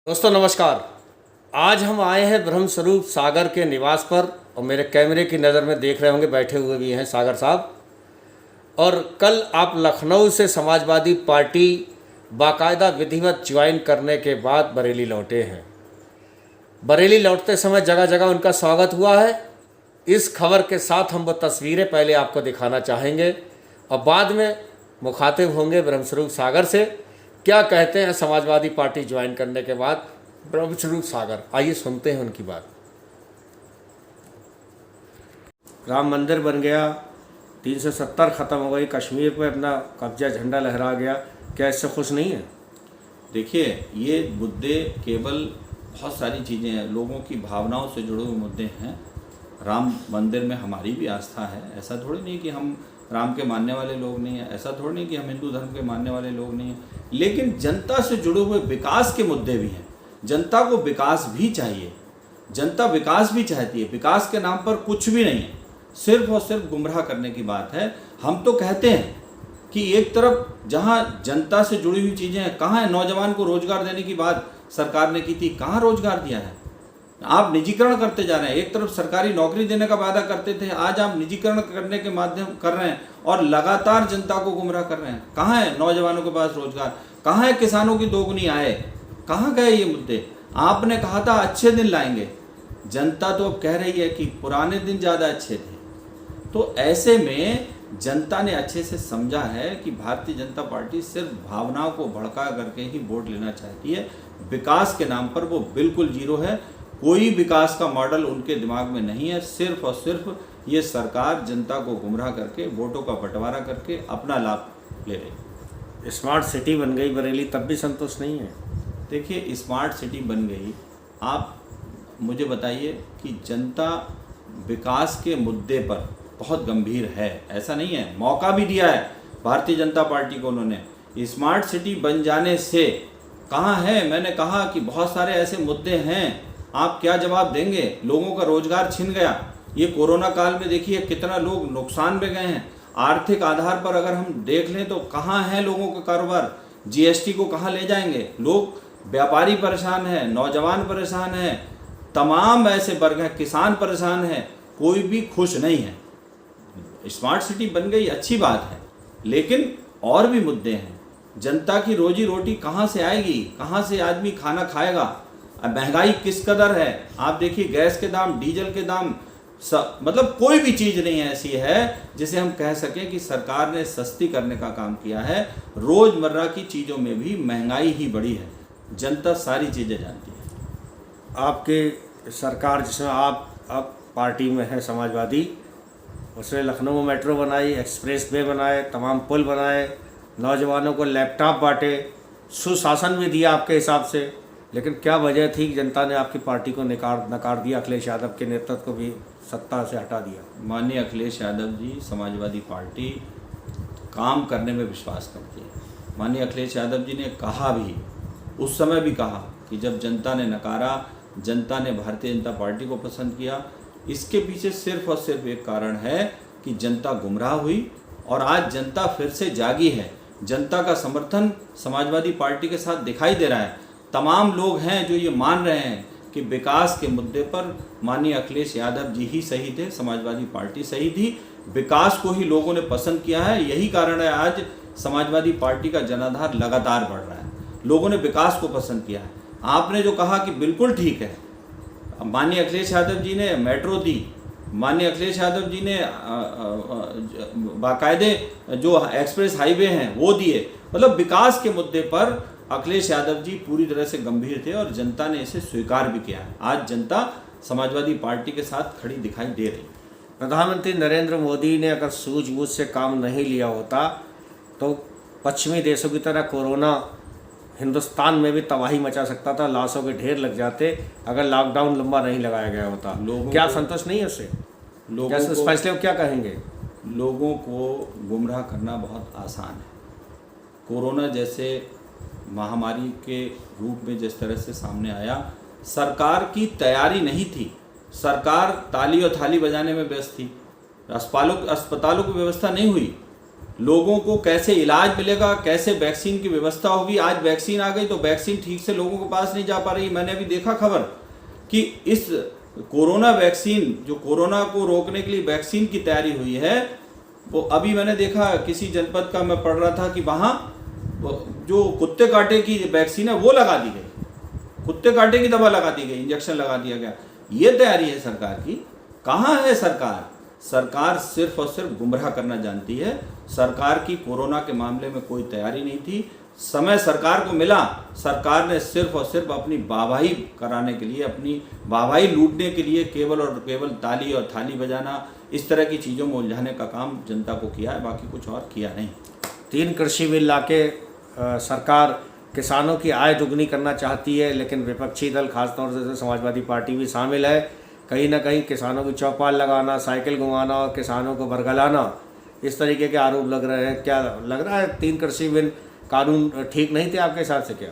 दोस्तों नमस्कार। आज हम आए हैं ब्रह्मस्वरूप सागर के निवास पर और मेरे कैमरे की नज़र में देख रहे होंगे बैठे हुए भी हैं सागर साहब। और कल आप लखनऊ से समाजवादी पार्टी बाकायदा विधिवत ज्वाइन करने के बाद बरेली लौटे हैं। बरेली लौटते समय जगह जगह उनका स्वागत हुआ है। इस खबर के साथ हम वो तस्वीरें पहले आपको दिखाना चाहेंगे और बाद में मुखातिब होंगे ब्रह्मस्वरूप सागर से। क्या कहते हैं समाजवादी पार्टी ज्वाइन करने के बाद ब्रह्मस्वरूप सागर, आइए सुनते हैं उनकी बात। राम मंदिर बन गया, 370 ख़त्म हो गई, कश्मीर पे अपना कब्जा झंडा लहरा गया, क्या इससे खुश नहीं है? देखिए, ये मुद्दे केवल बहुत सारी चीज़ें हैं, लोगों की भावनाओं से जुड़े हुए मुद्दे हैं। राम मंदिर में हमारी भी आस्था है, ऐसा थोड़ी नहीं कि हम राम के मानने वाले लोग नहीं हैं, ऐसा थोड़ी नहीं कि हम हिंदू धर्म के मानने वाले लोग नहीं हैं, लेकिन जनता से जुड़े हुए विकास के मुद्दे भी हैं। जनता को विकास भी चाहिए, जनता विकास भी चाहती है। विकास के नाम पर कुछ भी नहीं है, सिर्फ और सिर्फ गुमराह करने की बात है। हम तो कहते हैं कि एक तरफ जहां जनता से जुड़ी हुई चीज़ें हैं, कहाँ है नौजवान को रोजगार देने की बात सरकार ने की थी, कहाँ रोजगार दिया है? आप निजीकरण करते जा रहे हैं। एक तरफ सरकारी नौकरी देने का वादा करते थे, आज आप निजीकरण करने के माध्यम कर रहे हैं और लगातार जनता को गुमराह कर रहे हैं। कहाँ है नौजवानों के पास रोजगार? कहाँ है किसानों की दोगुनी आय? कहाँ गए ये मुद्दे? आपने कहा था अच्छे दिन लाएंगे, जनता तो अब कह रही है कि पुराने दिन ज़्यादा अच्छे थे। तो ऐसे में जनता ने अच्छे से समझा है कि भारतीय जनता पार्टी सिर्फ भावनाओं को भड़का करके ही वोट लेना चाहती है। विकास के नाम पर वो बिल्कुल जीरो है। कोई विकास का मॉडल उनके दिमाग में नहीं है। सिर्फ और सिर्फ ये सरकार जनता को गुमराह करके वोटों का बंटवारा करके अपना लाभ ले रही। स्मार्ट सिटी बन गई बरेली, तब भी संतुष्ट नहीं है? देखिए, स्मार्ट सिटी बन गई, आप मुझे बताइए कि जनता विकास के मुद्दे पर बहुत गंभीर है, ऐसा नहीं है। मौका भी दिया है भारतीय जनता पार्टी को उन्होंने। स्मार्ट सिटी बन जाने से कहाँ है? मैंने कहा कि बहुत सारे ऐसे मुद्दे हैं, आप क्या जवाब देंगे? लोगों का रोजगार छिन गया। ये कोरोना काल में देखिए कितना लोग नुकसान में गए हैं। आर्थिक आधार पर अगर हम देख लें तो कहाँ है लोगों का कारोबार? जीएसटी को कहाँ ले जाएंगे लोग? व्यापारी परेशान है, नौजवान परेशान है, तमाम ऐसे वर्ग हैं, किसान परेशान है, कोई भी खुश नहीं है। स्मार्ट सिटी बन गई, अच्छी बात है, लेकिन और भी मुद्दे हैं। जनता की रोजी रोटी कहाँ से आएगी? कहाँ से आदमी खाना खाएगा? महंगाई किस कदर है? आप देखिए, गैस के दाम, डीजल के दाम, मतलब कोई भी चीज़ नहीं ऐसी है जिसे हम कह सकें कि सरकार ने सस्ती करने का काम किया है। रोज़मर्रा की चीज़ों में भी महंगाई ही बढ़ी है। जनता सारी चीज़ें जानती है। आपके सरकार जिसमें आप अब पार्टी में है समाजवादी, उसने लखनऊ में मेट्रो बनाई, एक्सप्रेस वे बनाए, तमाम पुल बनाए, नौजवानों को लैपटॉप बांटे, सुशासन भी दिया आपके हिसाब से। लेकिन क्या वजह थी कि जनता ने आपकी पार्टी को नकार दिया, अखिलेश यादव के नेतृत्व को भी सत्ता से हटा दिया? माननीय अखिलेश यादव जी, समाजवादी पार्टी काम करने में विश्वास करती है। माननीय अखिलेश यादव जी ने कहा भी, उस समय भी कहा कि जब जनता ने नकारा, जनता ने भारतीय जनता पार्टी को पसंद किया। इसके पीछे सिर्फ और सिर्फ एक कारण है कि जनता गुमराह हुई और आज जनता फिर से जागी है। जनता का समर्थन समाजवादी पार्टी के साथ दिखाई दे रहा है। तमाम लोग हैं जो ये मान रहे हैं कि विकास के मुद्दे पर माननीय अखिलेश यादव जी ही सही थे, समाजवादी पार्टी सही थी। विकास को ही लोगों ने पसंद किया है। यही कारण है आज समाजवादी पार्टी का जनाधार लगातार बढ़ रहा है। लोगों ने विकास को पसंद किया है। आपने जो कहा कि बिल्कुल ठीक है, माननीय अखिलेश यादव जी ने मेट्रो दी, माननीय अखिलेश यादव जी ने बाकायदे जो एक्सप्रेस हाईवे हैं वो दिए। मतलब विकास के मुद्दे पर अखिलेश यादव जी पूरी तरह से गंभीर थे और जनता ने इसे स्वीकार भी किया है। आज जनता समाजवादी पार्टी के साथ खड़ी दिखाई दे रही। प्रधानमंत्री नरेंद्र मोदी ने अगर सूझबूझ से काम नहीं लिया होता तो पश्चिमी देशों की तरह कोरोना हिंदुस्तान में भी तबाही मचा सकता था, लाशों के ढेर लग जाते अगर लॉकडाउन लंबा नहीं लगाया गया होता। क्या संतोष नहीं है उससे? इस फैसले को क्या कहेंगे? लोगों को गुमराह करना बहुत आसान है। कोरोना जैसे महामारी के रूप में जिस तरह से सामने आया, सरकार की तैयारी नहीं थी। सरकार ताली और थाली बजाने में व्यस्त थी। अस्पतालों की व्यवस्था नहीं हुई। लोगों को कैसे इलाज मिलेगा, कैसे वैक्सीन की व्यवस्था होगी। आज वैक्सीन आ गई तो वैक्सीन ठीक से लोगों के पास नहीं जा पा रही। मैंने अभी देखा खबर कि इस कोरोना वैक्सीन, जो कोरोना को रोकने के लिए वैक्सीन की तैयारी हुई है, वो अभी मैंने देखा किसी जनपद का मैं पढ़ रहा था कि वहाँ जो कुत्ते काटे की वैक्सीन है वो लगा दी गई, कुत्ते काटे की दवा लगा दी गई, इंजेक्शन लगा दिया गया। ये तैयारी है सरकार की। कहाँ है सरकार? सरकार सिर्फ और सिर्फ गुमराह करना जानती है। सरकार की कोरोना के मामले में कोई तैयारी नहीं थी। समय सरकार को मिला, सरकार ने सिर्फ और सिर्फ अपनी वाहवाही कराने के लिए, अपनी वाहवाही लूटने के लिए केवल और केवल ताली और थाली बजाना, इस तरह की चीज़ों में उलझाने का काम जनता को किया है, बाकी कुछ और किया नहीं। 3 कृषि बिल लाके सरकार किसानों की आय दुगनी करना चाहती है, लेकिन विपक्षी दल खासतौर से समाजवादी पार्टी भी शामिल है। कहीं ना कहीं किसानों की चौपाल लगाना, साइकिल घुमाना और किसानों को बरगलाना, इस तरीके के आरोप लग रहे हैं। क्या लग रहा है 3 कृषि बिल कानून ठीक नहीं थे आपके हिसाब से? क्या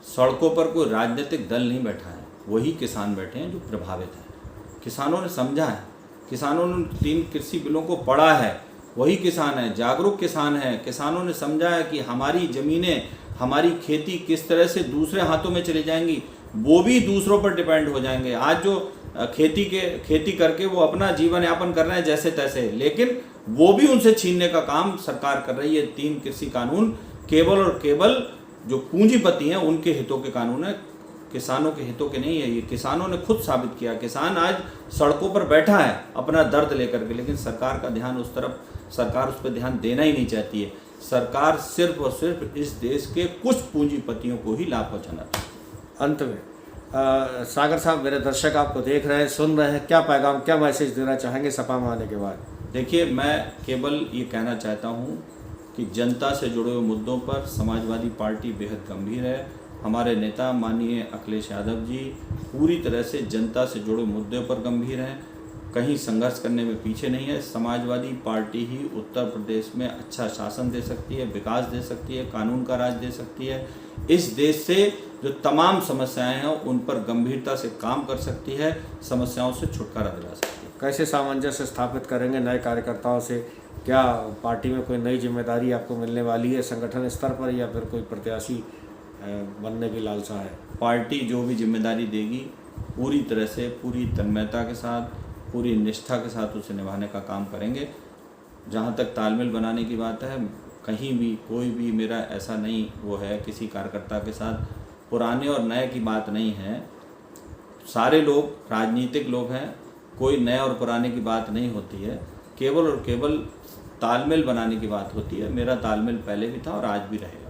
सड़कों पर कोई राजनीतिक दल नहीं बैठा है, वही किसान बैठे हैं जो प्रभावित हैं। किसानों ने समझा है, किसानों ने 3 कृषि बिलों को पढ़ा है, वही किसान है, जागरूक किसान है। किसानों ने समझा है कि हमारी ज़मीनें, हमारी खेती किस तरह से दूसरे हाथों में चली जाएंगी, वो भी दूसरों पर डिपेंड हो जाएंगे। आज जो खेती करके वो अपना जीवन यापन कर रहे हैं जैसे तैसे, लेकिन वो भी उनसे छीनने का काम सरकार कर रही है। 3 कृषि कानून केवल और केवल जो पूंजीपति हैं उनके हितों के कानून है, किसानों के हितों के नहीं है। ये किसानों ने खुद साबित किया। किसान आज सड़कों पर बैठा है अपना दर्द लेकर के, लेकिन सरकार का ध्यान उस तरफ, सरकार उस पर ध्यान देना ही नहीं चाहती है। सरकार सिर्फ और सिर्फ इस देश के कुछ पूंजीपतियों को ही लाभ पहुँचाना चाहती है। अंत में सागर साहब, मेरे दर्शक आपको देख रहे हैं, सुन रहे हैं, क्या पैगाम, क्या मैसेज देना चाहेंगे सपा में आने के बाद? देखिए, मैं केवल ये कहना चाहता हूँ कि जनता से जुड़े हुए मुद्दों पर समाजवादी पार्टी बेहद गंभीर है। हमारे नेता माननीय अखिलेश यादव जी पूरी तरह से जनता से जुड़े मुद्दों पर गंभीर हैं, कहीं संघर्ष करने में पीछे नहीं है। समाजवादी पार्टी ही उत्तर प्रदेश में अच्छा शासन दे सकती है, विकास दे सकती है, कानून का राज दे सकती है। इस देश से जो तमाम समस्याएं हैं उन पर गंभीरता से काम कर सकती है, समस्याओं से छुटकारा दिला सकती है। कैसे सामंजस्य स्थापित करेंगे नए कार्यकर्ताओं से? क्या पार्टी में कोई नई जिम्मेदारी आपको मिलने वाली है संगठन स्तर पर, या फिर कोई प्रत्याशी बनने की लालसा है? पार्टी जो भी जिम्मेदारी देगी पूरी तरह से, पूरी तन्मयता के साथ, पूरी निष्ठा के साथ उसे निभाने का काम करेंगे। जहाँ तक तालमेल बनाने की बात है, कहीं भी कोई भी मेरा ऐसा नहीं वो है किसी कार्यकर्ता के साथ पुराने और नए की बात नहीं है। सारे लोग राजनीतिक लोग हैं, कोई नए और पुराने की बात नहीं होती है, केवल और केवल तालमेल बनाने की बात होती है। मेरा तालमेल पहले भी था और आज भी रहेगा।